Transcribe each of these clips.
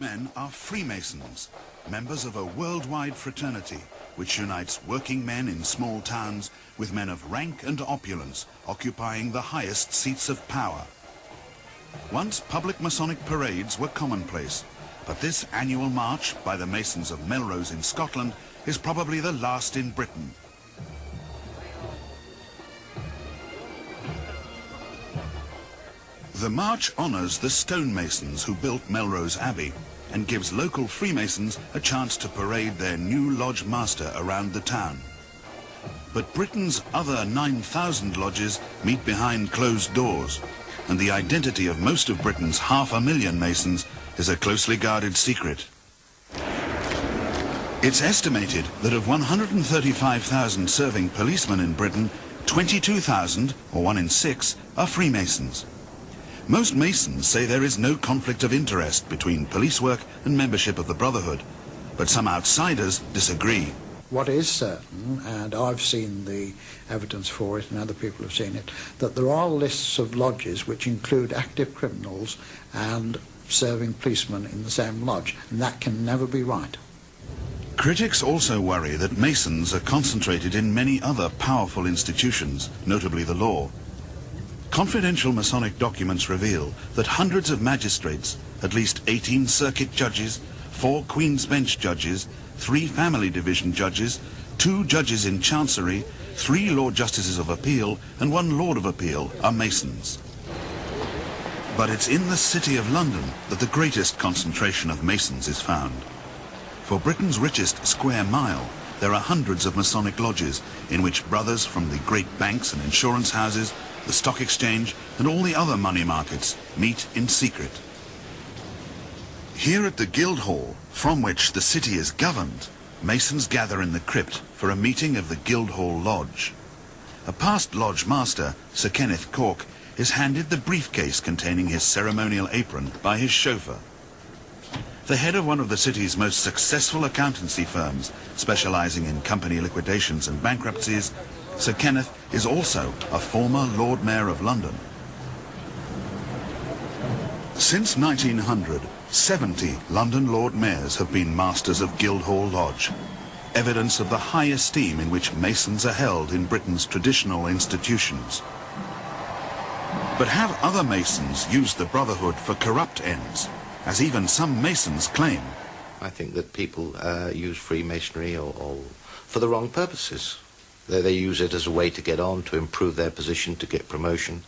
men are Freemasons, members of a worldwide fraternity which unites working men in small towns with men of rank and opulence occupying the highest seats of power. Once public Masonic parades were commonplace, but this annual march by the Masons of Melrose in Scotland is probably the last in Britain. The march honours the stonemasons who built Melrose Abbey and gives local Freemasons a chance to parade their new lodge master around the town. But Britain's other 9,000 lodges meet behind closed doors, and the identity of most of Britain's 500,000 Masons is a closely guarded secret. It's estimated that of 135,000 serving policemen in Britain, 22,000, or 1 in 6, are Freemasons. Most Masons say there is no conflict of interest between police work and membership of the Brotherhood, but some outsiders disagree. What is certain, and I've seen the evidence for it and other people have seen it, that there are lists of lodges which include active criminals and serving policemen in the same lodge, and that can never be right. Critics also worry that Masons are concentrated in many other powerful institutions, notably the law. Confidential Masonic documents reveal that hundreds of magistrates, at least 18 circuit judges, 4 Queen's Bench judges, 3 Family Division judges, 2 judges in Chancery, 3 Lord Justices of Appeal and 1 Lord of Appeal are Masons. But it's in the City of London that the greatest concentration of Masons is found. For Britain's richest square mile, there are hundreds of Masonic lodges in which brothers from the great banks and insurance houses, the stock exchange and all the other money markets meet in secret. Here at the Guildhall, from which the city is governed, Masons gather in the crypt for a meeting of the Guildhall Lodge. A past lodge master, Sir Kenneth Cork, is handed the briefcase containing his ceremonial apron by his chauffeur. The head of one of the city's most successful accountancy firms, specializing in company liquidations and bankruptcies, Sir Kenneth is also a former Lord Mayor of London. Since 1900, 70 London Lord Mayors have been Masters of Guildhall Lodge, evidence of the high esteem in which Masons are held in Britain's traditional institutions. But have other Masons used the Brotherhood for corrupt ends, as even some Masons claim? I think that people use Freemasonry or for the wrong purposes. They use it as a way to get on, to improve their position, to get promotion,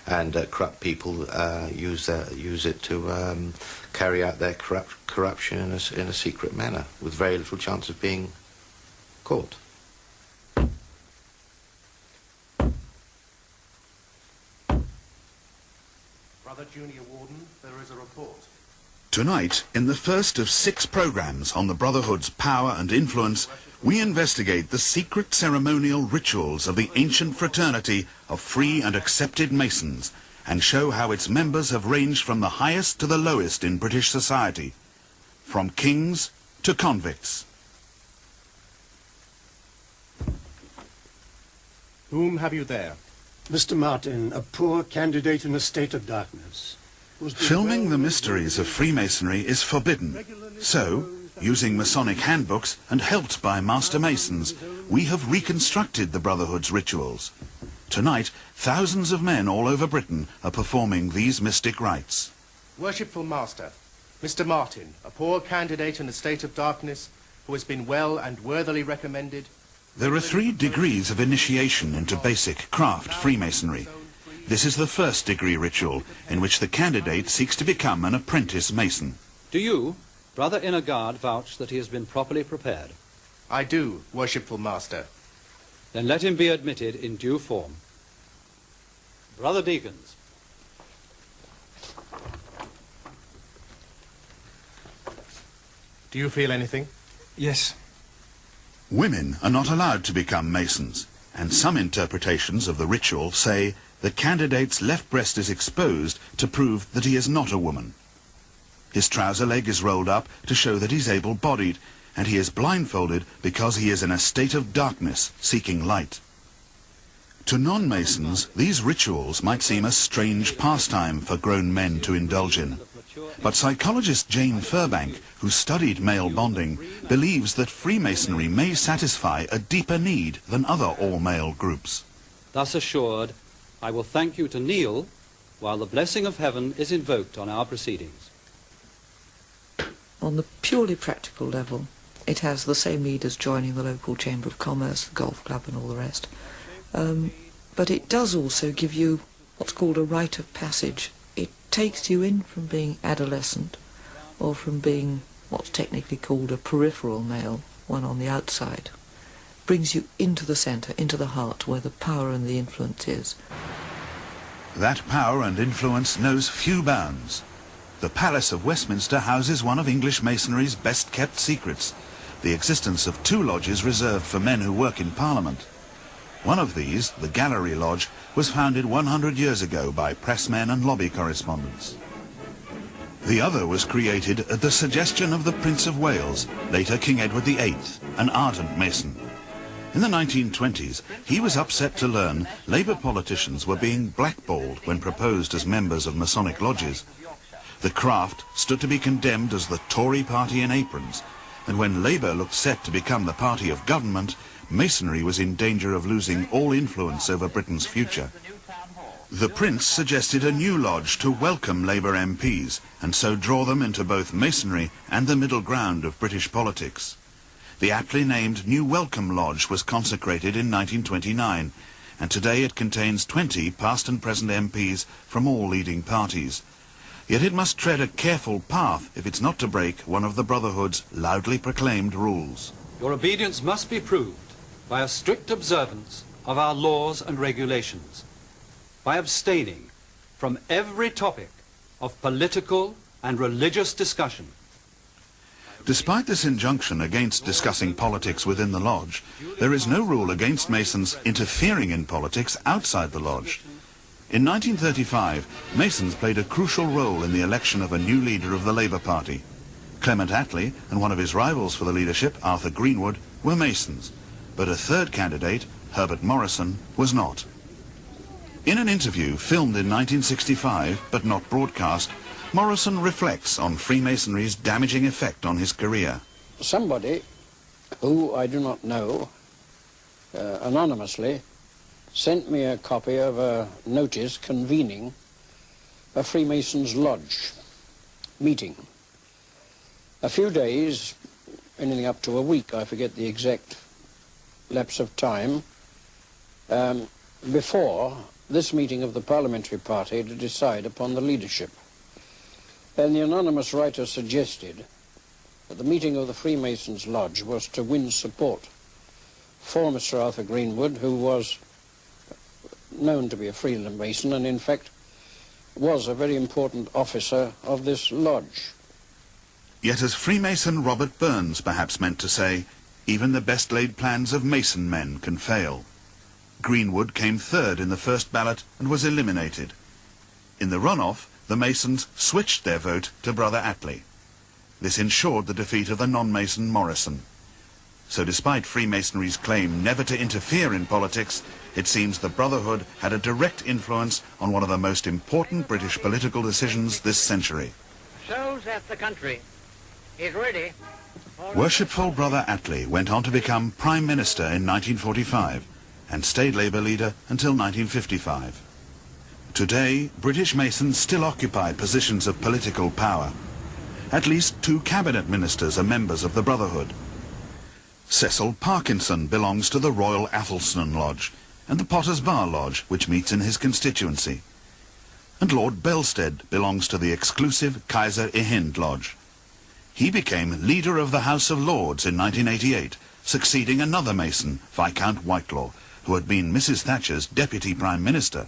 and corrupt people use it to carry out their corruption in a secret manner, with very little chance of being caught. Brother Junior Warden, there is a report. Tonight, in the first of 6 programs on the Brotherhood's power and influence, we investigate the secret ceremonial rituals of the ancient fraternity of free and accepted Masons and show how its members have ranged from the highest to the lowest in British society, from kings to convicts. Whom have you there? Mr. Martin, a poor candidate in a state of darkness. Filming the mysteries of Freemasonry is forbidden, so, using Masonic handbooks and helped by Master Masons, we have reconstructed the Brotherhood's rituals. Tonight, thousands of men all over Britain are performing these mystic rites. Worshipful Master, Mr. Martin, a poor candidate in a state of darkness, who has been well and worthily recommended. There are 3 degrees of initiation into basic craft Freemasonry. This is the first degree ritual, in which the candidate seeks to become an apprentice Mason. Do you, Brother Innerguard, vouch that he has been properly prepared? I do, Worshipful Master. Then let him be admitted in due form. Brother Deacons. Do you feel anything? Yes. Women are not allowed to become Masons, and some interpretations of the ritual say the candidate's left breast is exposed to prove that he is not a woman. His trouser leg is rolled up to show that he's able-bodied, and he is blindfolded because he is in a state of darkness, seeking light. To non-Masons, these rituals might seem a strange pastime for grown men to indulge in. But psychologist Jane Furbank, who studied male bonding, believes that Freemasonry may satisfy a deeper need than other all-male groups. Thus assured, I will thank you to kneel while the blessing of heaven is invoked on our proceedings. On the purely practical level, it has the same need as joining the local Chamber of Commerce, the golf club and all the rest. But it does also give you what's called a rite of passage. It takes you in from being adolescent, or from being what's technically called a peripheral male, one on the outside, brings you into the centre, into the heart, where the power and the influence is. That power and influence knows few bounds. The Palace of Westminster houses one of English Masonry's best-kept secrets, the existence of 2 lodges reserved for men who work in Parliament. One of these, the Gallery Lodge, was founded 100 years ago by pressmen and lobby correspondents. The other was created at the suggestion of the Prince of Wales, later King Edward VIII, an ardent Mason. In the 1920s, he was upset to learn Labour politicians were being blackballed when proposed as members of Masonic lodges. The craft stood to be condemned as the Tory party in aprons, and when Labour looked set to become the party of government, Masonry was in danger of losing all influence over Britain's future. The Prince suggested a new lodge to welcome Labour MPs, and so draw them into both Masonry and the middle ground of British politics. The aptly named New Welcome Lodge was consecrated in 1929, and today it contains 20 past and present MPs from all leading parties. Yet it must tread a careful path if it's not to break one of the Brotherhood's loudly proclaimed rules. Your obedience must be proved by a strict observance of our laws and regulations, by abstaining from every topic of political and religious discussion. Despite this injunction against discussing politics within the lodge, there is no rule against Masons interfering in politics outside the lodge. In 1935, Masons played a crucial role in the election of a new leader of the Labour Party. Clement Attlee and one of his rivals for the leadership, Arthur Greenwood, were Masons, but a third candidate, Herbert Morrison, was not. In an interview filmed in 1965, but not broadcast, Morrison reflects on Freemasonry's damaging effect on his career. Somebody, who I do not know, anonymously, sent me a copy of a notice convening a Freemasons' Lodge meeting. A few days, anything up to a week, I forget the exact lapse of time, before this meeting of the parliamentary party to decide upon the leadership. And the anonymous writer suggested that the meeting of the Freemasons' Lodge was to win support for Mr. Arthur Greenwood, who was known to be a Freemason and in fact was a very important officer of this lodge. Yet as Freemason Robert Burns perhaps meant to say, even the best-laid plans of Mason men can fail. Greenwood came third in the first ballot and was eliminated. In the runoff, the Masons switched their vote to Brother Attlee. This ensured the defeat of the non-Mason Morrison. So despite Freemasonry's claim never to interfere in politics, it seems the Brotherhood had a direct influence on one of the most important British political decisions this century. Shows that the country is ready. Worshipful Brother Attlee went on to become Prime Minister in 1945 and stayed Labour leader until 1955. Today, British Masons still occupy positions of political power. At least 2 cabinet ministers are members of the Brotherhood. Cecil Parkinson belongs to the Royal Athelstan Lodge and the Potter's Bar Lodge, which meets in his constituency. And Lord Belstead belongs to the exclusive Kaiser Ehind Lodge. He became leader of the House of Lords in 1988, succeeding another Mason, Viscount Whitelaw, who had been Mrs. Thatcher's Deputy Prime Minister.